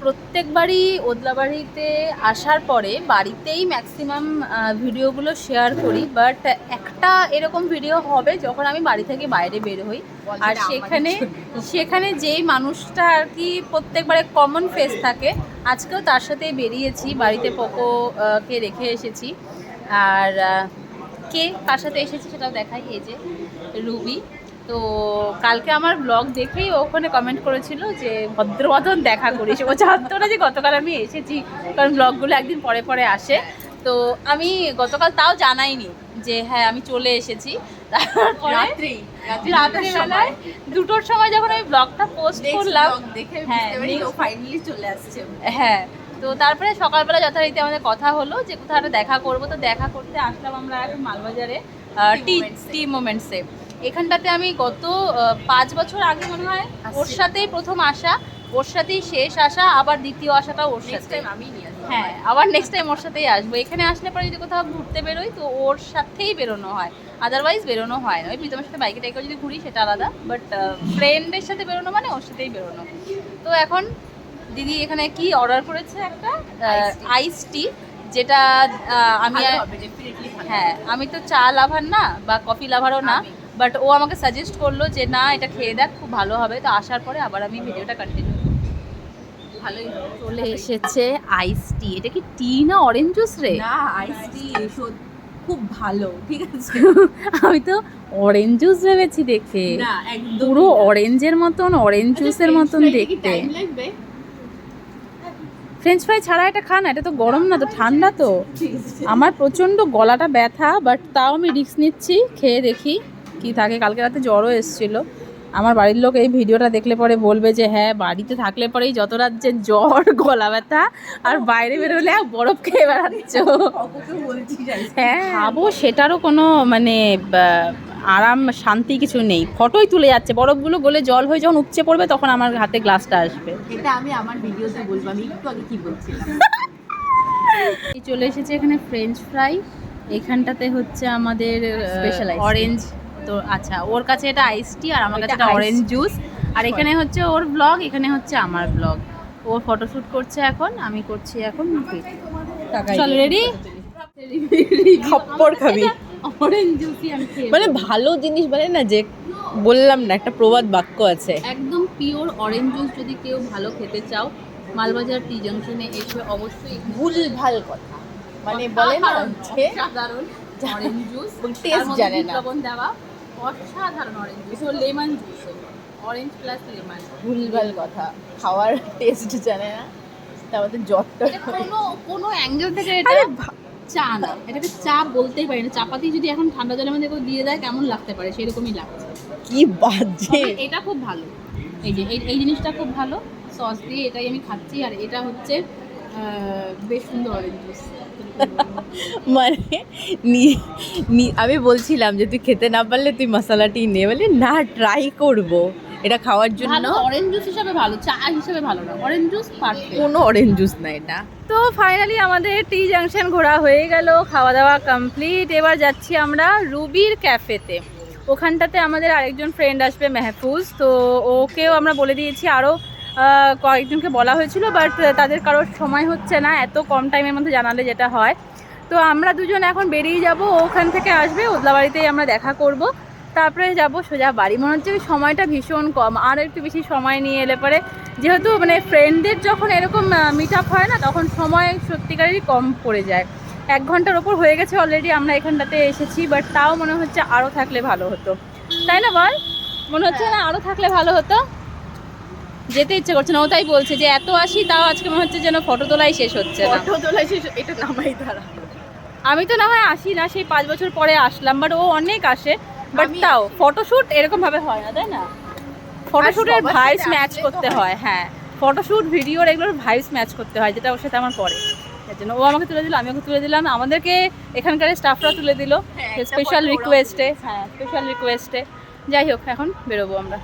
প্রত্যেকবারই ওদলাবাড়িতে আসার পরে বাড়িতেই ম্যাক্সিমাম ভিডিওগুলো শেয়ার করি, বাট একটা এরকম ভিডিও হবে যখন আমি বাড়ি থেকে বাইরে বের হই, আর সেখানে যেই মানুষটা আর কি প্রত্যেকবারে কমন ফেস থাকে, আজকেও তার সাথেই বেরিয়েছি, বাড়িতে পোকোকে রেখে এসেছি। আর কে কার সাথে এসেছি সেটাও দেখাই, এই যে রুবি। তো কালকে আমার ব্লগ দেখেই ওখানে কমেন্ট করেছিল যে ভদ্রমতন দেখা করিস, ও জানতো না যে গতকাল আমি এসেছি, কারণ ব্লগগুলো একদিন পরে পরে আসে। তো আমি গতকাল তাও জানাইনি যে হ্যাঁ আমি চলে এসেছি। তারপরে রাত্রিবেলায় 2টোর সময় যখন আমি ব্লগটা পোস্ট করলাম, হ্যাঁ ফাইনালি চলে আসছে। হ্যাঁ, তো তারপরে সকালবেলা যথারীতি আমাদের কথা হলো যে কোথাও একটা দেখা করবো। তো দেখা করতে আসলাম আমরা এখন মালবাজারে টি মোমেন্টসে। এখানটাতে আমি গত 5 বছর আগে মনে হয় ওর সাথেই প্রথম আসা, ওর সাথেই শেষ আসা, আবার দ্বিতীয় আসাটাও ওর সাথে। হ্যাঁ, আবার নেক্সট টাইম ওর সাথেই আসবো। এখানে আসলে পরে যদি কোথাও ঘুরতে বেরোই তো ওর সাথেই বেরোনো হয়, আদারওয়াইজ বেরোনো হয় না। ওই প্রীতমের সাথে বাইকে টাইকে যদি ঘুরি সেটা আলাদা, বাট ফ্রেন্ডের সাথে বেরোনো মানে ওর সাথেই বেরোনো। তো এখন দিদি এখানে কি অর্ডার করেছে, একটা আইস টি, যেটা আমি তো চা লাভার না বা কফি লাভারও না, বাট ও আমাকে সাজেস্ট করলো যে না এটা খেয়ে দেখ, খুব ভালো হবে। তো আসার পরে আবার আমি ভিডিওটা কন্টিনিউ। ভালোই চলে এসেছে আইস টি। এটা কি টি না অরেঞ্জ জুস রে? না, আইস টি খুব ভালো, ঠিক আছে। আমি তো অরেঞ্জ জুস ভেবেছি দেখে, না পুরো অরেঞ্জের মতন, অরেঞ্জ জুসের মতন দেখতে। ফ্রেঞ্চ ফ্রাই ছাড়া এটা খা না, এটা তো গরম না তো, ঠান্ডা তো। আমার প্রচণ্ড গলাটা ব্যথা, বাট তাও আমি রিস্ক নিচ্ছি, খেয়ে দেখি কি থাকে। কালকে রাতে জ্বরও এসেছিলো। আমার বাড়ির লোক এই ভিডিওটা দেখলে পরে বলবে যে হ্যাঁ বাড়িতে থাকলে পরেই যত রাত যে জ্বর, গলা ব্যথা, আর বাইরে বেরোলে বরফ খেয়ে বেড়াচ্ছ। হ্যাঁ, খাবো সেটারও কোনো মানে আরাম শান্তি কিছু নেই। ফটোই তুলে যাচ্ছে, বরফগুলো গলে জল হয়ে যখন উপচে পড়বে তখন আমার হাতে গ্লাসটা আসবে। এটা আমি আমার ভিডিওতে বলবো আমি একটু আগে কি বলছিলাম। চলে এসেছে এখানে ফ্রেঞ্চ ফ্রাই, এখানটাতে হচ্ছে আমাদের স্পেশাল অরেঞ্জ। তো আচ্ছা, ওর কাছে এটা আইস টি আর আমার কাছে এটা অরেঞ্জ জুস। আর এখানে হচ্ছে ওর ব্লগ, এখানে হচ্ছে আমার ব্লগ। ও ফটোশ্যুট করছে এখন, আমি করছি এখন। চল রেডি, থাপ্পড় খাবি। অরেঞ্জ জুসই আমি খেয়ে, মানে ভালো জিনিস বলে না, যে বললাম না একটা প্রবাদ বাক্য আছে, একদম পিওর অরেঞ্জ জুস যদি কেউ ভালো খেতে চাও মালবাজার টি জাংশনে এসে অবশ্যই। ভুলভাল কথা, মানে বলে না যে সাধারণ অরেঞ্জ জুস, টেস্ট জানে না, লবণ দেওয়া অসাধারণ অরেঞ্জ জুস, ও lemon juice, orange plus lemon. ভুলভাল কথা, খাওয়ার টেস্ট জানে না, তারপরে যতটা কোনো অ্যাঙ্গেল থেকে এটা চা না, এটাকে চা বলতেই পারি না। চাপাতি যদি এখন ঠান্ডা জলের মধ্যে কেউ দিয়ে দেয় কেমন লাগতে পারে, সেরকমই লাগছে। কি বাজে। এটা খুব ভালো, এই যে এই জিনিসটা খুব ভালো, সস দিয়ে এটাই আমি খাচ্ছি। আর এটা হচ্ছে বেশ সুন্দর অরেঞ্জ জুস। মানে আমি বলছিলাম যে তুই খেতে না পারলে তুই মশলাটি নে, বলে না ট্রাই করব এটা খাওয়ার জন্য। অরেঞ্জ জুস হিসাবে ভালো, চা হিসাবে ভালো না, অরেঞ্জ জুস পারফেক্ট। কোনো অরেঞ্জ জুস না এটা। তো ফাইনালি আমাদের টি জাংশন ঘোরা হয়ে গেল, খাওয়া দাওয়া কমপ্লিট। এবার যাচ্ছি আমরা রুবির ক্যাফেতে। ওখানটাতে আমাদের আরেকজন ফ্রেন্ড আসবে, মেহফুজ। তো ওকেও আমরা বলে দিয়েছি, আরও কয়েকজনকে বলা হয়েছিল, বাট তাদের কারোর সময় হচ্ছে না, এত কম টাইমের মধ্যে জানালে যেটা হয়। তো আমরা দুজন এখন বেরিয়ে যাব, ওখান থেকে আসবে, ওদলাবাড়িতেই আমরা দেখা করব, তারপরে যাব সোজা বাড়ি। মনে হচ্ছে সময়টা ভীষণ কম, আর একটু বেশি সময় নিয়ে এলে পরে, যেহেতু মানে ফ্রেন্ডদের যখন এরকম মিট আপ হয় না, তখন সময় সত্যিকারেরই কম পড়ে যায়। 1 ঘন্টার ওপর হয়ে গেছে অলরেডি আমরা এখানটাতে এসেছি, বাট তাও মনে হচ্ছে আরও থাকলে ভালো হতো, তাই না বল? মনে হচ্ছে না আরও থাকলে ভালো হতো, যেতে ইচ্ছে করছে না। ও তাই বলছে যে এত আসি, তাও আজকে মনে হচ্ছে যেন ফটো তোলাই শেষ হচ্ছে না। ফটো তোলাই শেষ, এটা নামাই দাঁড়া। আমি তো না হয় আসি না, সেই 5 বছর পরে আসলাম, বাট ও অনেক আসে, বাট তাও ফটোশ্যুট এরকম ভাবে হয় না, তাই না? ফটোশ্যুটের ভাইবস ম্যাচ করতে হয়। হ্যাঁ, ফটোশ্যুট ভিডিওর এগুলোর ভাইবস ম্যাচ করতে হয়, যেটা ওর সাথে আমার পরে। তার জন্য ও আমাকে তুলে দিল, আমি ওকে তুলে দিলাম, আমাদেরকে এখানকার স্টাফরা তুলে দিল স্পেশাল রিকোয়েস্টে। হ্যাঁ, স্পেশাল রিকোয়েস্টে। যাই হোক, এখন বেরোবো আমরা।